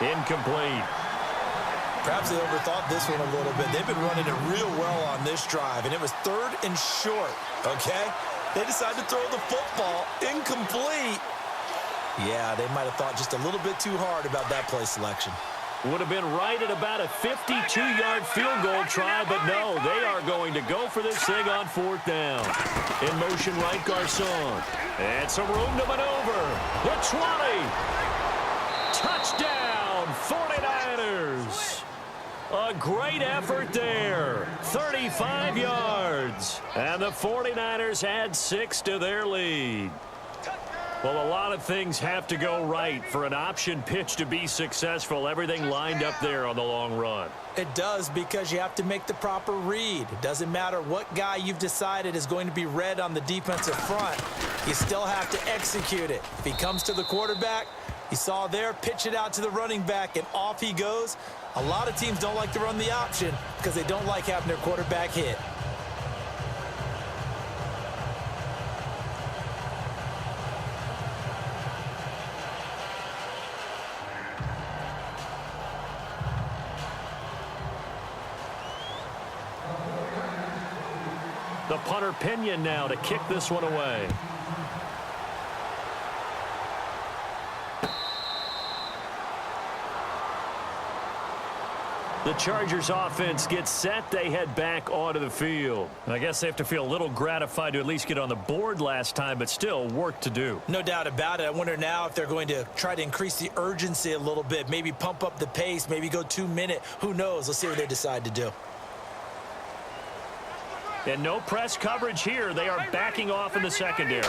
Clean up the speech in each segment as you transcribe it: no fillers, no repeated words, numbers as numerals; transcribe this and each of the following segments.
Incomplete. Perhaps they overthought this one a little bit. They've been running it real well on this drive, and it was 3rd and short, okay? They decided to throw the football. Incomplete. Yeah, they might have thought just a little bit too hard about that play selection. Would have been right at about a 52-yard field goal try, but no, they are going to go for this thing on 4th down. In motion right, Garcon. And some room to maneuver. The 20. Touchdown, 49ers. A great effort there. 35 yards. And the 49ers add 6 to their lead. Well, a lot of things have to go right for an option pitch to be successful. Everything lined up there on the long run. It does, because you have to make the proper read. It doesn't matter what guy you've decided is going to be read on the defensive front. You still have to execute it. If he comes to the quarterback, you saw there, pitch it out to the running back, and off he goes. A lot of teams don't like to run the option because they don't like having their quarterback hit. The punter Pinion now to kick this one away. The Chargers offense gets set. They head back onto the field. I guess they have to feel a little gratified to at least get on the board last time, but still work to do. No doubt about it. I wonder now if they're going to try to increase the urgency a little bit, maybe pump up the pace, maybe go 2-minute. Who knows? Let's see what they decide to do. And no press coverage here. They are backing off in the secondary.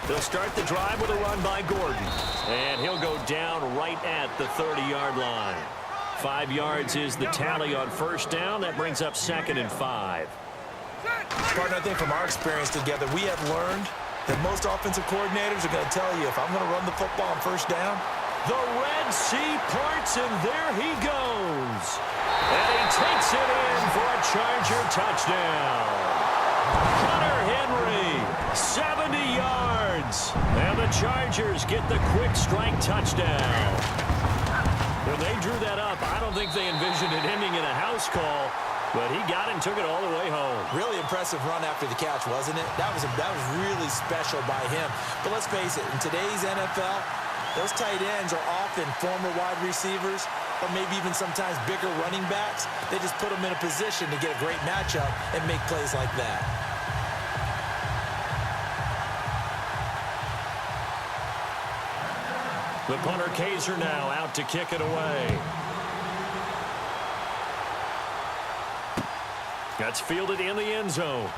They'll start the drive with a run by Gordon. And he'll go down right at the 30-yard line. 5 yards is the tally on 1st down. That brings up 2nd and 5. Partner, I think from our experience together, we have learned that most offensive coordinators are going to tell you, if I'm going to run the football on 1st down, the Red Sea parts, and there he goes. And he takes it in for a Charger touchdown. Hunter Henry, 70 yards. And the Chargers get the quick strike touchdown. When they drew that up, I don't think they envisioned it ending in a house call, but he got it and took it all the way home. Really impressive run after the catch, wasn't it? That was really special by him. But let's face it, in today's NFL, those tight ends are often former wide receivers or maybe even sometimes bigger running backs. They just put them in a position to get a great matchup and make plays like that. The punter Kaiser now out to kick it away. That's fielded in the end zone.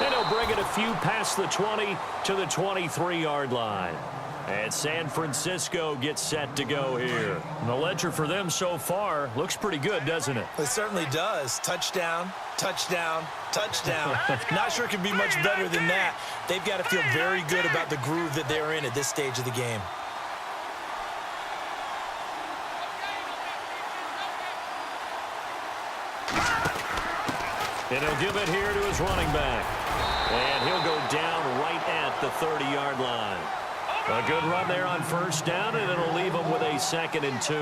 And he'll bring it a few past the 20 to the 23-yard line. And San Francisco gets set to go here. And the ledger for them so far looks pretty good, doesn't it? It certainly does. Touchdown, touchdown, touchdown. Not sure it can be much better than that. They've got to feel very good about the groove that they're in at this stage of the game. And he'll give it here to his running back. And he'll go down right at the 30-yard line. A good run there on 1st down, and it'll leave him with a 2nd and 2.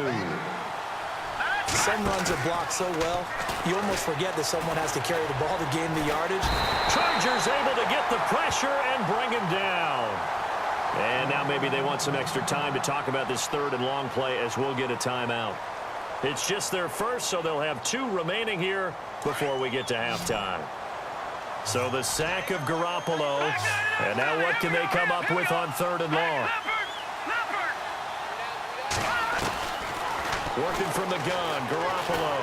Some runs are blocked so well, you almost forget that someone has to carry the ball to gain the yardage. Chargers able to get the pressure and bring him down. And now maybe they want some extra time to talk about this 3rd and long play as we'll get a timeout. It's just their first, so they'll have 2 remaining here before we get to halftime. So the sack of Garoppolo. And now what can they come up with on 3rd and long? Working from the gun, Garoppolo.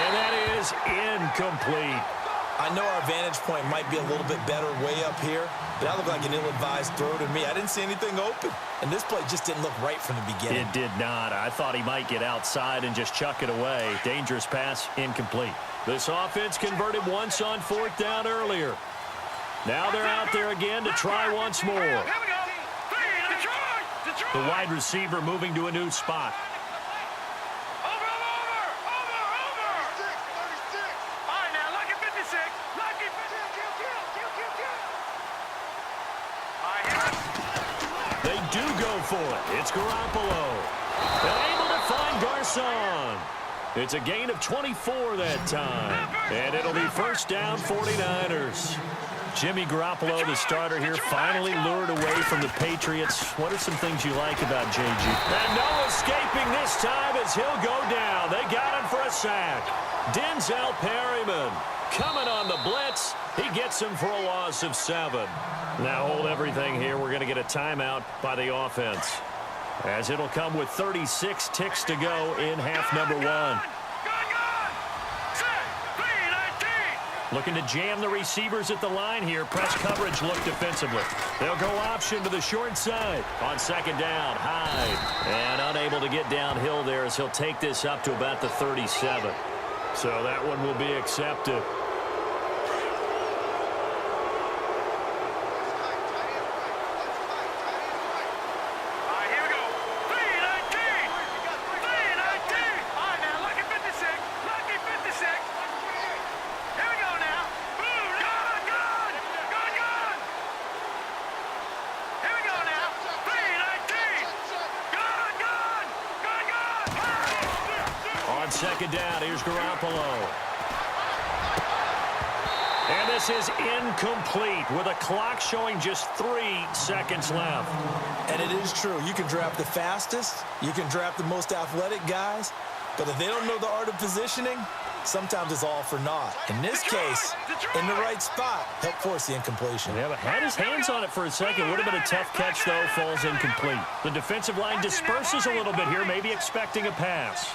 And that is incomplete. I know our vantage point might be a little bit better way up here, but that looked like an ill-advised throw to me. I didn't see anything open, and this play just didn't look right from the beginning. It did not. I thought he might get outside and just chuck it away. Dangerous pass, incomplete. This offense converted once on 4th down earlier. Now they're out there again to try once more. The wide receiver moving to a new spot. They do go for it. It's Garoppolo. And able to find Garcon. It's a gain of 24 that time. And it'll be first down 49ers. Jimmy Garoppolo, the starter here, finally lured away from the Patriots. What are some things you like about JG? And no escaping this time as he'll go down. They got him for a sack. Denzel Perryman coming on the blitz. He gets him for a loss of 7. Now hold everything here. We're going to get a timeout by the offense, as it'll come with 36 ticks to go in half number 1. Looking to jam the receivers at the line here. Press coverage look defensively. They'll go option to the short side. On second down, Hyde. And unable to get downhill there as he'll take this up to about the 37. So that one will be accepted. Second down, here's Garoppolo. And this is incomplete with a clock showing just 3 seconds left. And it is true. You can draft the fastest. You can draft the most athletic guys. But if they don't know the art of positioning, sometimes it's all for naught. In this case, in the right spot, help force the incompletion. Yeah, but had his hands on it for a second. Would have been a tough catch, though. Falls incomplete. The defensive line disperses a little bit here, maybe expecting a pass.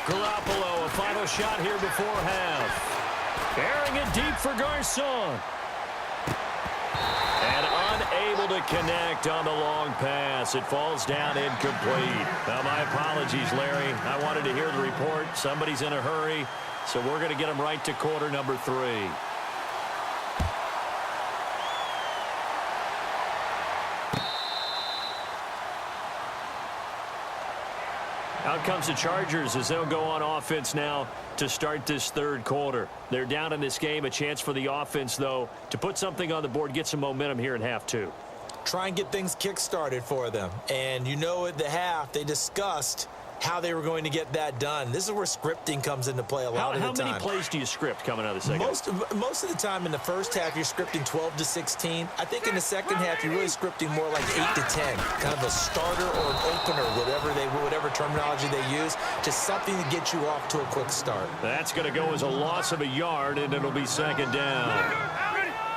Garoppolo, a final shot here before half. Airing it deep for Garcon. And unable to connect on the long pass. It falls down incomplete. Now, my apologies, Larry. I wanted to hear the report. Somebody's in a hurry, so we're going to get him right to quarter number 3. Out comes the Chargers as they'll go on offense now to start this third quarter. They're down in this game. A chance for the offense, though, to put something on the board, get some momentum here in half 2. Try and get things kick-started for them. And you know at the half, they discussed how they were going to get that done. This is where scripting comes into play a lot of the time. How many plays do you script coming out of the second? Most of the time in the first half, you're scripting 12 to 16. I think in the second half, you're really scripting more like 8 to 10. Kind of a starter or an opener, whatever terminology they use, just something to get you off to a quick start. That's going to go as a loss of a yard, and it'll be second down.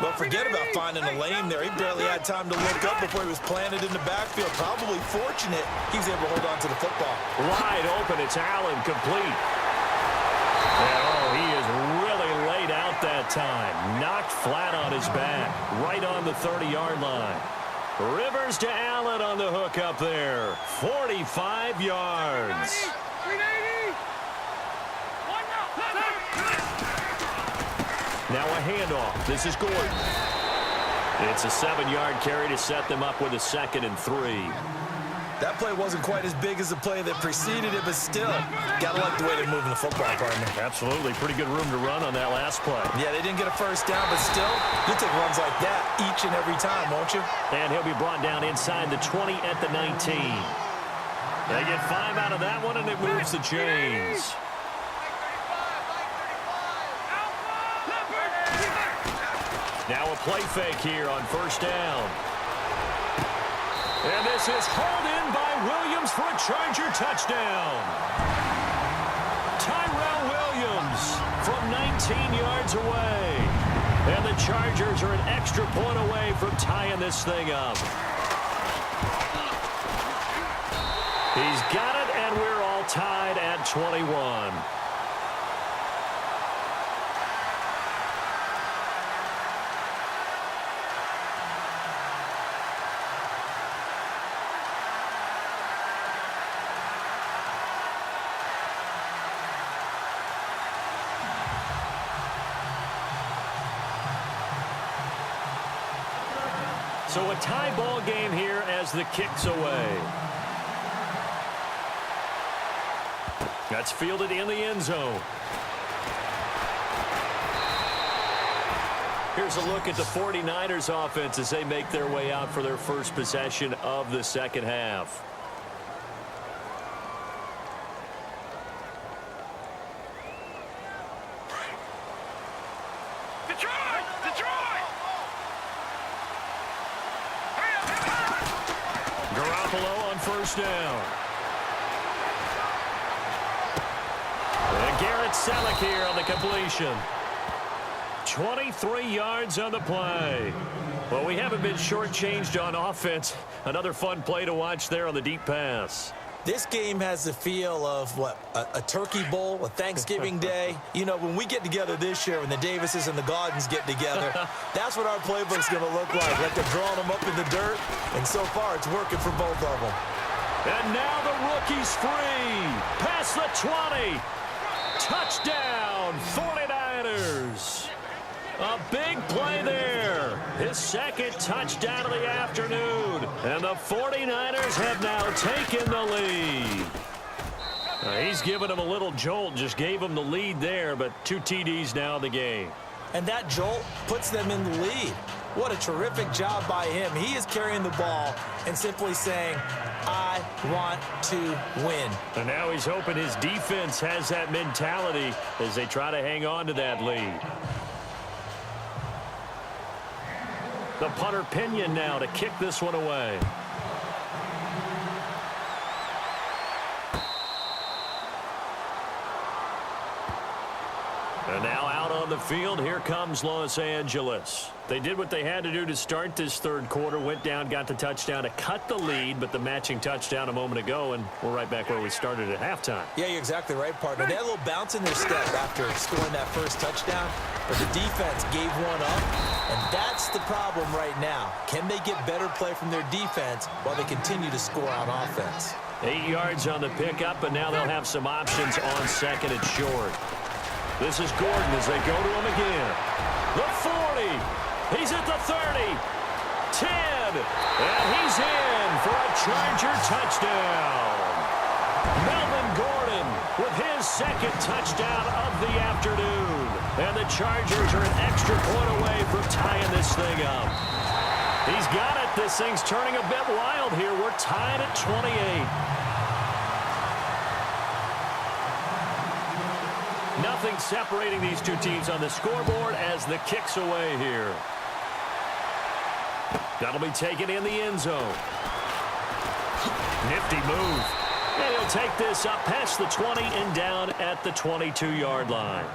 Well, forget about finding a lane there. He barely had time to look up before he was planted in the backfield. Probably fortunate he was able to hold on to the football. Wide open. It's Allen, complete. And, he is really laid out that time. Knocked flat on his back. Right on the 30-yard line. Rivers to Allen on the hook up there. 45 yards. Now a handoff. This is Gordon. It's a 7-yard carry to set them up with a 2nd and 3. That play wasn't quite as big as the play that preceded it, but still, gotta like the way they're moving the football, partner. Absolutely. Pretty good room to run on that last play. Yeah, they didn't get a first down, but still, you'll take runs like that each and every time, won't you? And he'll be brought down inside the 20 at the 19. They get 5 out of that one, and it moves the chains. Now a play fake here on first down. And this is hauled in by Williams for a Charger touchdown. Tyrell Williams from 19 yards away. And the Chargers are an extra point away from tying this thing up. He's got it, and we're all tied at 21. So a tie ball game here as the kick's away. That's fielded in the end zone. Here's a look at the 49ers offense as they make their way out for their first possession of the second half. Garoppolo on first down. And Garrett Selleck here on the completion. 23 yards on the play. Well, we haven't been shortchanged on offense. Another fun play to watch there on the deep pass. This game has the feel of, a turkey bowl, a Thanksgiving day. You know, when we get together this year, when the Davises and the Gaudens get together, that's what our playbook's going to look like they're drawing them up in the dirt, and so far it's working for both of them. And now the rookie's free. Past the 20. Touchdown, 49ers. A big play there. His second touchdown of the afternoon. And the 49ers have now taken the lead. He's given him a little jolt. Just gave him the lead there, but 2 TDs now in the game. And that jolt puts them in the lead. What a terrific job by him. He is carrying the ball and simply saying, I want to win. And now he's hoping his defense has that mentality as they try to hang on to that lead. The punter Pinion now to kick this one away. And now out on the field, here comes Los Angeles. They did what they had to do to start this third quarter, went down, got the touchdown to cut the lead, but the matching touchdown a moment ago, and we're right back where we started at halftime. Yeah, you're exactly right, partner. They had a little bounce in their step after scoring that first touchdown, but the defense gave one up, and that's the problem right now. Can they get better play from their defense while they continue to score on offense? 8 yards on the pickup, and now they'll have some options on second and short. This is Gordon as they go to him again. The 40. He's at the 30. 10. And he's in for a Charger touchdown. Melvin Gordon with his second touchdown of the afternoon. And the Chargers are an extra point away from tying this thing up. He's got it. This thing's turning a bit wild here. We're tied at 28. Nothing separating these two teams on the scoreboard as the kick's away here. That'll be taken in the end zone. Nifty move. And he'll take this up past the 20 and down at the 22-yard line.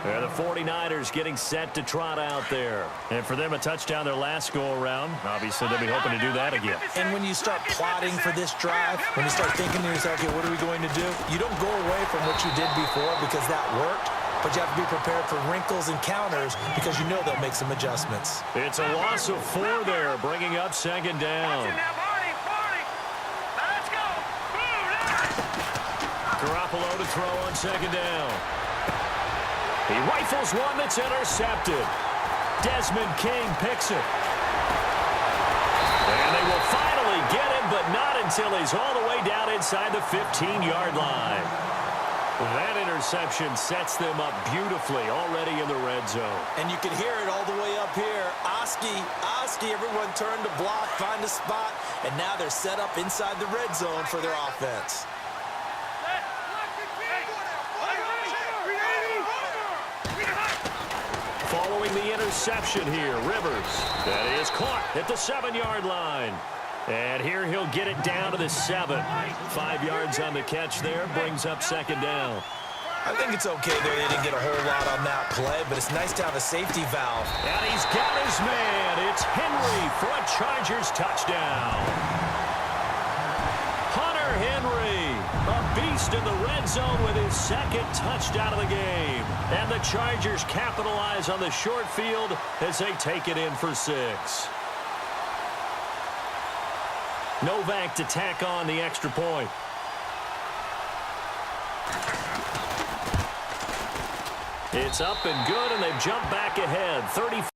And the 49ers getting set to trot out there. And for them, a touchdown their last go-around. Obviously, they'll be hoping to do that again. And when you start plotting for this drive, when you start thinking to yourself, okay, what are we going to do? You don't go away from what you did before because that worked, but you have to be prepared for wrinkles and counters because you know they'll make some adjustments. It's a loss of 4 there, bringing up second down. Garoppolo to throw on second down. He rifles one that's intercepted. Desmond King picks it. And they will finally get him, but not until he's all the way down inside the 15-yard line. That interception sets them up beautifully already in the red zone. And you can hear it all the way up here. Oski, everyone turned to block, find a spot, and now they're set up inside the red zone for their offense. Following the interception here, Rivers. That is caught at the 7-yard line. And here he'll get it down to the 7. 5 yards on the catch there, brings up second down. I think it's okay there. They didn't get a whole lot on that play, but it's nice to have a safety valve. And he's got his man. It's Henry for a Chargers touchdown. Hunter Henry, a beast in the red zone with his second touchdown of the game. And the Chargers capitalize on the short field as they take it in for 6. Novak to tack on the extra point. It's up and good, and they've jumped back ahead. 30